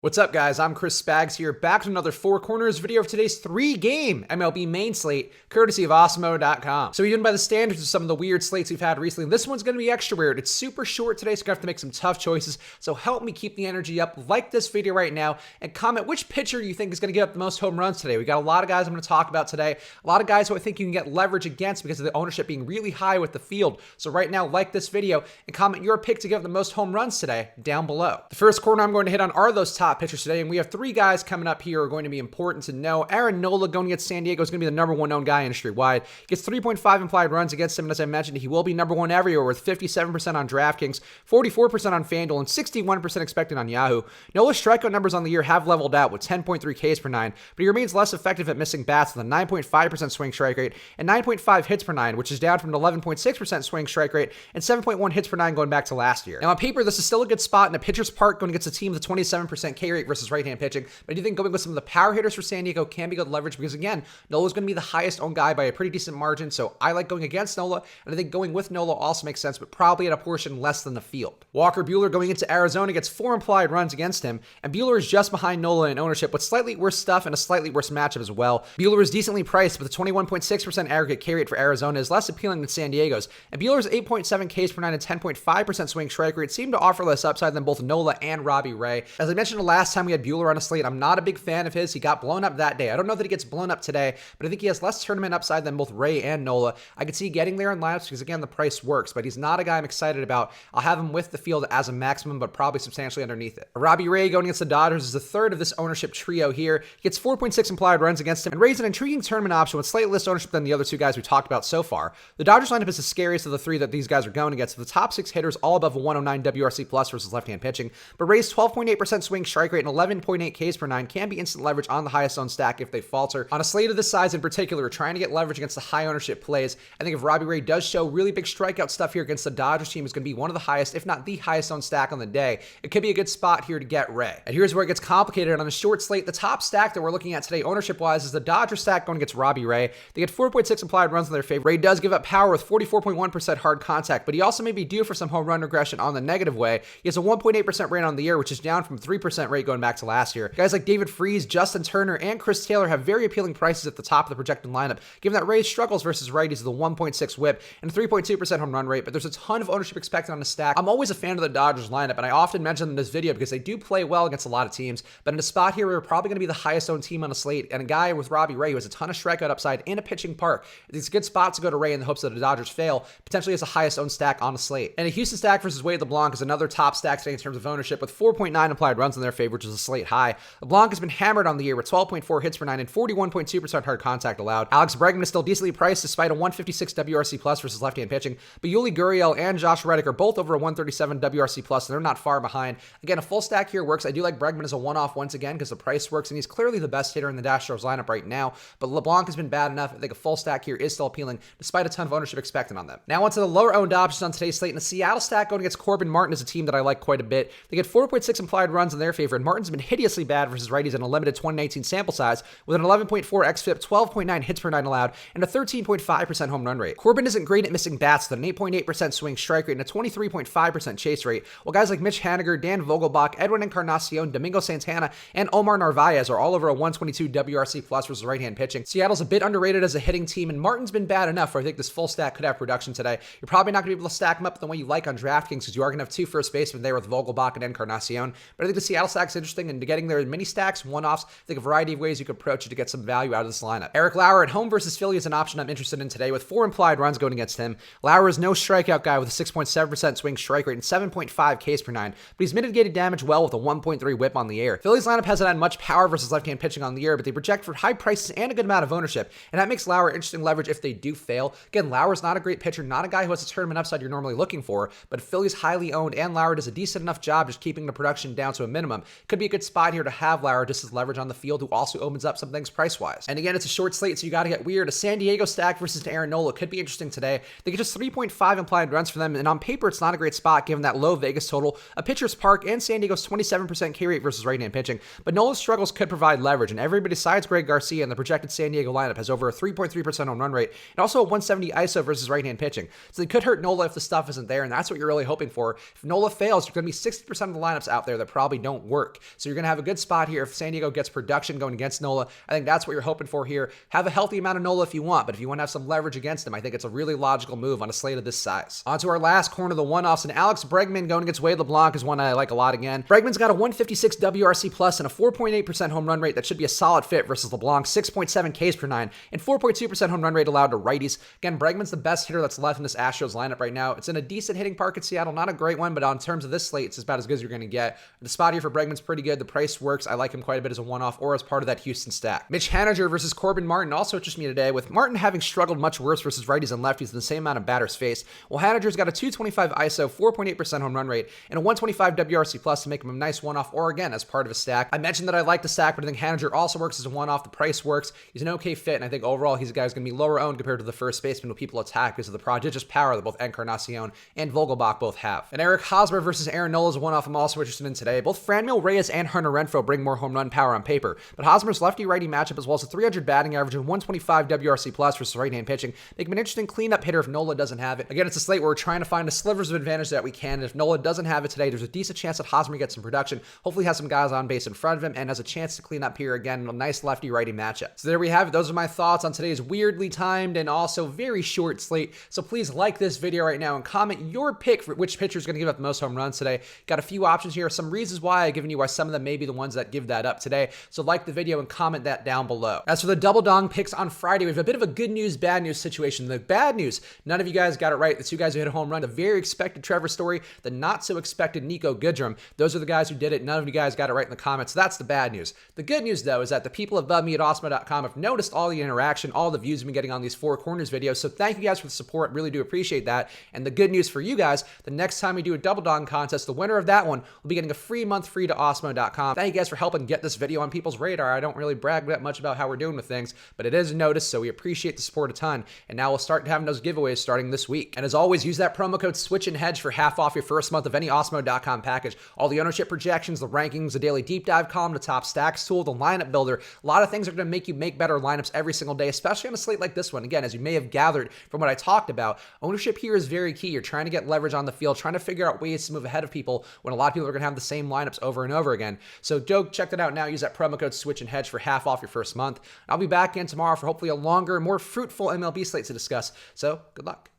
What's up, guys? I'm Chris Spags here, back to another Four Corners video of today's three-game MLB main slate, courtesy of Awesemo.com. So even by the standards of some of the weird slates we've had recently, this one's going to be extra weird. It's super short today, so you're going to have to make some tough choices. So help me keep the energy up. Like this video right now, and comment which pitcher you think is going to get up the most home runs today. We got a lot of guys I'm going to talk about today. A lot of guys who I think you can get leverage against because of the ownership being really high with the field. So right now, like this video, and comment your pick to get up the most home runs today down below. The first corner I'm going to hit on are those top pitchers today, and we have three guys coming up here who are going to be important to know. Aaron Nola going against San Diego is going to be the number one known guy industry-wide. Gets 3.5 implied runs against him, and as I mentioned, he will be number one everywhere with 57% on DraftKings, 44% on FanDuel, and 61% expected on Yahoo. Nola's strikeout numbers on the year have leveled out with 10.3 Ks per nine, but he remains less effective at missing bats with a 9.5% swing strike rate and 9.5 hits per nine, which is down from an 11.6% swing strike rate and 7.1 hits per nine going back to last year. Now on paper, this is still a good spot in a pitcher's park going against a team with a 27% K rate versus right-hand pitching, but I do think going with some of the power hitters for San Diego can be good leverage because, again, Nola's going to be the highest owned guy by a pretty decent margin, so I like going against Nola, and I think going with Nola also makes sense, but probably at a portion less than the field. Walker Buehler going into Arizona gets 4 implied runs against him, and Buehler is just behind Nola in ownership with slightly worse stuff and a slightly worse matchup as well. Buehler is decently priced, but the 21.6% aggregate K rate for Arizona is less appealing than San Diego's, and Buehler's 8.7 Ks per nine and 10.5% swing strike rate seem to offer less upside than both Nola and Robbie Ray. As I mentioned the last time we had Buehler on a slate, I'm not a big fan of his. He got blown up that day. I don't know that he gets blown up today, but I think he has less tournament upside than both Ray and Nola. I could see getting there in lineups because, again, the price works, but he's not a guy I'm excited about. I'll have him with the field as a maximum, but probably substantially underneath it. Robbie Ray going against the Dodgers is the third of this ownership trio here. He gets 4.6 implied runs against him, and Ray's an intriguing tournament option with slightly less ownership than the other two guys we talked about so far. The Dodgers lineup is the scariest of the three that these guys are going against. The top 6 hitters all above a 109 WRC plus versus left-hand pitching, but Ray's 12.8% swing strike rate and 11.8 Ks per nine can be instant leverage on the highest owned stack if they falter. On a slate of this size in particular, we're trying to get leverage against the high ownership plays. I think if Robbie Ray does show really big strikeout stuff here against the Dodgers team, is going to be one of the highest, if not the highest owned stack on the day. It could be a good spot here to get Ray. And here's where it gets complicated on a short slate. The top stack that we're looking at today ownership-wise is the Dodgers stack going against Robbie Ray. They get 4.6 implied runs in their favor. Ray does give up power with 44.1% hard contact, but he also may be due for some home run regression on the negative way. He has a 1.8% rate on the year, which is down from 3% rate going back to last year. Guys like David Freese, Justin Turner, and Chris Taylor have very appealing prices at the top of the projected lineup, given that Ray struggles versus righties with a 1.6 whip and a 3.2% home run rate, but there's a ton of ownership expected on the stack. I'm always a fan of the Dodgers lineup, and I often mention them in this video because they do play well against a lot of teams, but in a spot here, we're probably going to be the highest owned team on a slate, and a guy with Robbie Ray who has a ton of strikeout upside in a pitching park. It's a good spot to go to Ray in the hopes that the Dodgers fail, potentially as the highest owned stack on the slate. And a Houston stack versus Wade LeBlanc is another top stack today in terms of ownership with 4.9 implied runs in their favor, which is a slate high. LeBlanc has been hammered on the year with 12.4 hits per nine and 41.2% hard contact allowed. Alex Bregman is still decently priced despite a 156 WRC plus versus left-hand pitching, but Yuli Gurriel and Josh Reddick are both over a 137 WRC plus, and they're not far behind. Again, a full stack here works. I do like Bregman as a one-off once again because the price works, and he's clearly the best hitter in the Astros lineup right now, but LeBlanc has been bad enough. I think a full stack here is still appealing despite a ton of ownership expected on them. Now onto the lower-owned options on today's slate, and the Seattle stack going against Corbin Martin is a team that I like quite a bit. They get 4.6 implied runs in their favor, and Martin's been hideously bad versus righties in a limited 2019 sample size with an 11.4 xFIP, 12.9 hits per nine allowed, and a 13.5% home run rate. Corbin isn't great at missing bats with an 8.8% swing strike rate and a 23.5% chase rate, while guys like Mitch Haniger, Dan Vogelbach, Edwin Encarnacion, Domingo Santana, and Omar Narvaez are all over a 122 WRC plus versus right-hand pitching. Seattle's a bit underrated as a hitting team, and Martin's been bad enough where I think this full stack could have production today. You're probably not going to be able to stack him up the way you like on DraftKings because you are going to have 2 first basemen there with Vogelbach and Encarnacion, but I think the Seattle stack's interesting, and getting there in mini stacks, one-offs, I think a variety of ways you could approach it to get some value out of this lineup. Eric Lauer at home versus Philly is an option I'm interested in today with 4 implied runs going against him. Lauer is no strikeout guy with a 6.7% swing strike rate and 7.5 Ks per nine, but he's mitigated damage well with a 1.3 whip on the air. Philly's lineup hasn't had much power versus left-hand pitching on the year, but they project for high prices and a good amount of ownership, and that makes Lauer interesting leverage if they do fail. Again, Lauer's not a great pitcher, not a guy who has a tournament upside you're normally looking for, but Philly's highly owned, and Lauer does a decent enough job just keeping the production down to a minimum. Could be a good spot here to have Lauer just as leverage on the field, who also opens up some things price-wise. And again, it's a short slate, so you got to get weird. A San Diego stack versus Aaron Nola could be interesting today. They get just 3.5 implied runs for them, and on paper, it's not a great spot given that low Vegas total, a pitcher's park, and San Diego's 27% K rate versus right-hand pitching. But Nola's struggles could provide leverage, and everybody besides Greg Garcia in the projected San Diego lineup has over a 3.3% home run rate and also a 170 ISO versus right-hand pitching. So they could hurt Nola if the stuff isn't there, and that's what you're really hoping for. If Nola fails, there's going to be 60% of the lineups out there that probably don't work. So you're going to have a good spot here if San Diego gets production going against Nola. I think that's what you're hoping for here. Have a healthy amount of Nola if you want, but if you want to have some leverage against him, I think it's a really logical move on a slate of this size. On to our last corner, the one-offs, and Alex Bregman going against Wade LeBlanc is one I like a lot again. Bregman's got a 156 WRC plus and a 4.8% home run rate that should be a solid fit versus LeBlanc's 6.7 Ks per nine and 4.2% home run rate allowed to righties. Again, Bregman's the best hitter that's left in this Astros lineup right now. It's in a decent hitting park in Seattle, not a great one, but on terms of this slate, it's about as good as you're going to get. The spot here for Bregman's pretty good. The price works. I like him quite a bit as a one-off or as part of that Houston stack. Mitch Haniger versus Corbin Martin also interests me today, with Martin having struggled much worse versus righties and lefties in the same amount of batters faced. Well, Haniger's got a 225 ISO, 4.8% home run rate, and a 125 WRC plus to make him a nice one-off or again as part of a stack. I mentioned that I like the stack, but I think Haniger also works as a one-off. The price works. He's an okay fit, and I think overall he's a guy who's going to be lower owned compared to the first baseman who people attack because of the prodigious power that both Encarnacion and Vogelbach both have. And Eric Hosmer versus Aaron Nola is a one-off I'm also interested in today. Both Franmil Reyes and Hunter Renfroe bring more home run power on paper, but Hosmer's lefty-righty matchup as well as a 300 batting average and 125 WRC plus versus right-hand pitching make him an interesting cleanup hitter if Nola doesn't have it. Again, it's a slate where we're trying to find the slivers of advantage that we can, and if Nola doesn't have it today, there's a decent chance that Hosmer gets some production, hopefully has some guys on base in front of him, and has a chance to clean up here again in a nice lefty-righty matchup. So there we have it. Those are my thoughts on today's weirdly timed and also very short slate. So please like this video right now and comment your pick for which pitcher is going to give up the most home runs today. Got a few options here, some reasons why I've given you why some of them may be the ones that give that up today. So like the video and comment that down below. As for the double dong picks on Friday, we have a bit of a good news, bad news situation. The bad news, none of you guys got it right. The two guys who hit a home run, the very expected Trevor Story, the not so expected Nico Goodrum. Those are the guys who did it. None of you guys got it right in the comments. So that's the bad news. The good news though is that the people above me at Awesemo.com have noticed all the interaction, all the views we've been getting on these Four Corners videos. So thank you guys for the support. Really do appreciate that. And the good news for you guys, the next time we do a double dong contest, the winner of that one will be getting a free month free to Awesemo.com. Thank you guys for helping get this video on people's radar. I don't really brag that much about how we're doing with things, but it is noticed, so we appreciate the support a ton. And now we'll start having those giveaways starting this week. And as always, use that promo code Switch and Hedge for half off your first month of any Awesemo.com package. All the ownership projections, the rankings, the daily deep dive column, the top stacks tool, the lineup builder. A lot of things are going to make you make better lineups every single day, especially on a slate like this one. Again, as you may have gathered from what I talked about, ownership here is very key. You're trying to get leverage on the field, trying to figure out ways to move ahead of people when a lot of people are going to have the same lineups over and over again. So check that out now. Use that promo code Switch and Hedge for half off your first month. I'll be back again tomorrow for hopefully a longer, more fruitful MLB slate to discuss. So good luck.